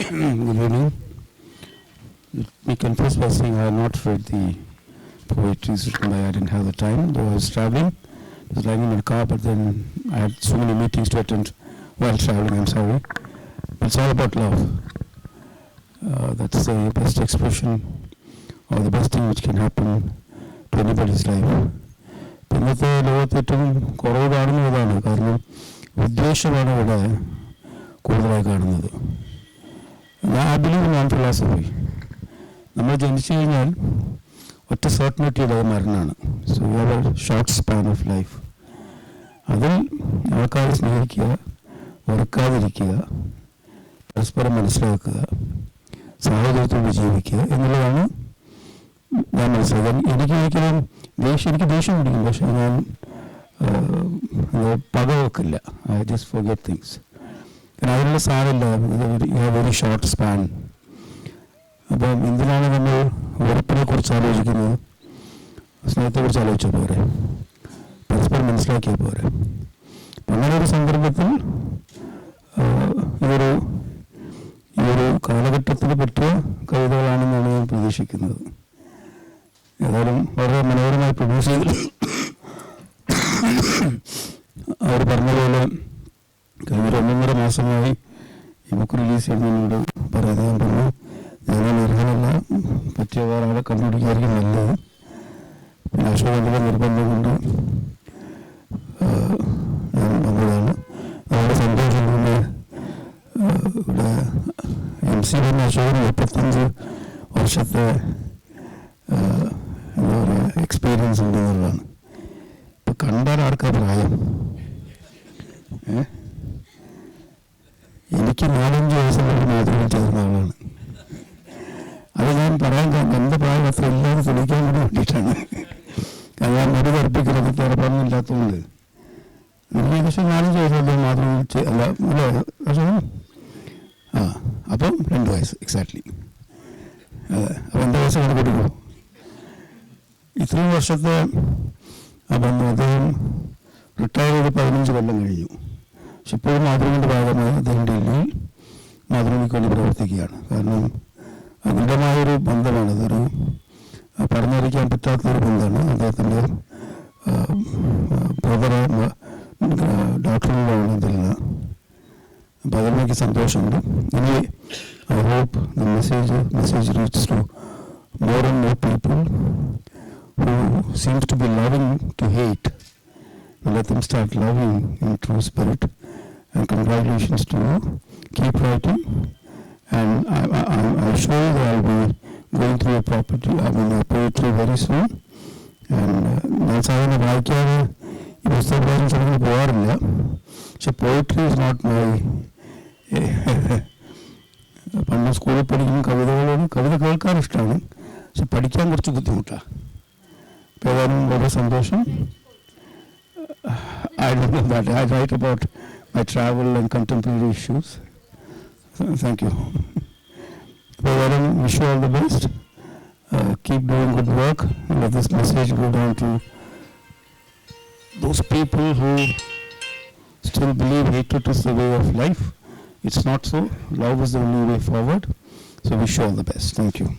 Good evening. Let me confess by saying I have not read the poetry written by. I didn't have the time, though I was traveling. I was lying in my car, but then I had so many meetings to attend while traveling. I'm sorry. But it's all about love. That's the best expression or the best thing which can happen to anybody's life. ഇന്നത്തെ ലോകത്ത് ഏറ്റവും കുറവ് കാണുന്നത് ഇതാണ്. കാരണം ഉദ്ദേശമാണ് ഇവിടെ കൂടുതലായി കാണുന്നത്. I believe in one philosophy. നമ്മൾ ജനിച്ചു കഴിഞ്ഞാൽ ഒറ്റ സർട്ടനിറ്റിയുടെ മരണമാണ്. So we have A short span of life. അതിൽ ആൾക്കാരെ സ്നേഹിക്കുക, വെറുക്കാതിരിക്കുക, പരസ്പരം മനസ്സിലാക്കുക, സാഹചര്യത്തോട് ജീവിക്കുക എന്നുള്ളതാണ് ഞാൻ മനസ്സിലാക്കുക. എനിക്ക് ദേഷ്യം പിടിക്കും, പക്ഷെ ഞാൻ പക വെക്കില്ല. I just forget things. കാരണം അതിനുള്ള സാധനമില്ല, വെരി ഷോർട്ട് സ്പാൻ. അപ്പം എന്തിനാണ് നമ്മൾ വെറുപ്പിനെ കുറിച്ച് ആലോചിക്കുന്നത്? സ്നേഹത്തെക്കുറിച്ച് ആലോചിച്ചാൽ പോരെ, പരസ്പരം മനസ്സിലാക്കിയാൽ പോരെ. അങ്ങനെ ഒരു സന്ദർഭത്തിൽ ഈ ഒരു കാലഘട്ടത്തിന് പറ്റിയ കവിതകളാണെന്നാണ് ഞാൻ പ്രതീക്ഷിക്കുന്നത്. ഏതായാലും വളരെ മനോഹരമായി പ്രൊഡ്യൂസ് ചെയ്ത് അവർ പറഞ്ഞതുപോലെ കഴിഞ്ഞ 1.5 മാസമായി ഈ ബുക്ക് റിലീസ് ചെയ്യുന്നതിനോട് പറയുന്നത് ഞാൻ പറഞ്ഞു, ഞാനും അർഹനല്ല, പറ്റിയ വേറെ ആളെ കണ്ടുപിടിക്കായിരിക്കും നല്ലത്. പിന്നെ അശോകൻ്റെ നിർബന്ധം കൊണ്ട് ഞാൻ വന്നതാണ്. വളരെ സന്തോഷം. കൊണ്ട് ഇവിടെ MC പറഞ്ഞ അശോകന് 35 വർഷത്തെ എന്താ പറയുക എക്സ്പീരിയൻസ് ഉണ്ട് എന്നുള്ളതാണ്. ഇപ്പം കണ്ടാൽ ആർക്കാ പ്രായം? എനിക്ക് 4-5 വയസ്സുള്ള മാതൃക ചേർന്ന ആളാണ്. അത് ഞാൻ പറയാൻ എൻ്റെ പ്രായം അത്ര ഇല്ലാതെ തെളിയിക്കാൻ കൂടി വേണ്ടിയിട്ടാണ്. കാരണം ഞാൻ ഒരു കർപ്പിക്കുന്നത് തിരപ്പറന്നില്ലാത്തതുകൊണ്ട്. എനിക്ക് ഏകദേശം 4-5 വയസ്സല്ലേ മാതൃക അല്ല അല്ലേ പക്ഷേ അപ്പം 2 വയസ്സ് എക്സാക്ട്ലി. അതെ, അപ്പം എൻ്റെ വയസ്സ് കണക്കെടുക്കൂ. ഇത്രയും വർഷത്തെ അപ്പം അദ്ദേഹം റിട്ടയർ ചെയ്ത് 15 കൊല്ലം കഴിഞ്ഞു. പക്ഷെ ഇപ്പോഴും മാതൃകയുടെ ഭാഗമായി അദ്ദേഹം ഡൽഹിയിൽ മാതൃകയ്ക്ക് വേണ്ടി പ്രവർത്തിക്കുകയാണ്. കാരണം ദൃഢമായൊരു ബന്ധമാണ്, അതൊരു പറഞ്ഞറിയിക്കാൻ പറ്റാത്തൊരു ബന്ധമാണ്. അദ്ദേഹത്തിൻ്റെ ബ്രദറ് ഡോക്ടറിലാണ് ഇതിൽ. അപ്പോൾ അതിലേക്ക് സന്തോഷമുണ്ട്. ഇനി I hope the message reaches to more and more people who seems to be loving to hate. Let them start loving in true spirit. And congratulations to you. Keep writing. And I'm sure that I'll be going through a poetry very soon. And ഞാൻ സാധാരണ വായിക്കാതെ ഈ പുസ്തകം ചടങ്ങിൽ പോകാറില്ല. പക്ഷെ poetry is not my. പണ്ട് സ്കൂളിൽ പഠിക്കുന്ന കവിത കേൾക്കാൻ ഇഷ്ടമാണ്, പക്ഷെ പഠിക്കാൻ കുറച്ച് ബുദ്ധിമുട്ടാണ്. അപ്പോൾ ഏതായാലും വളരെ സന്തോഷം. I don't know that. I write about my travel and contemporary issues. Thank you. Well, wish you all the best. Keep doing good work. Let this message go down to those people who still believe hatred is the way of life. It's not so. Love is the only way forward. So wish you all the best. Thank you.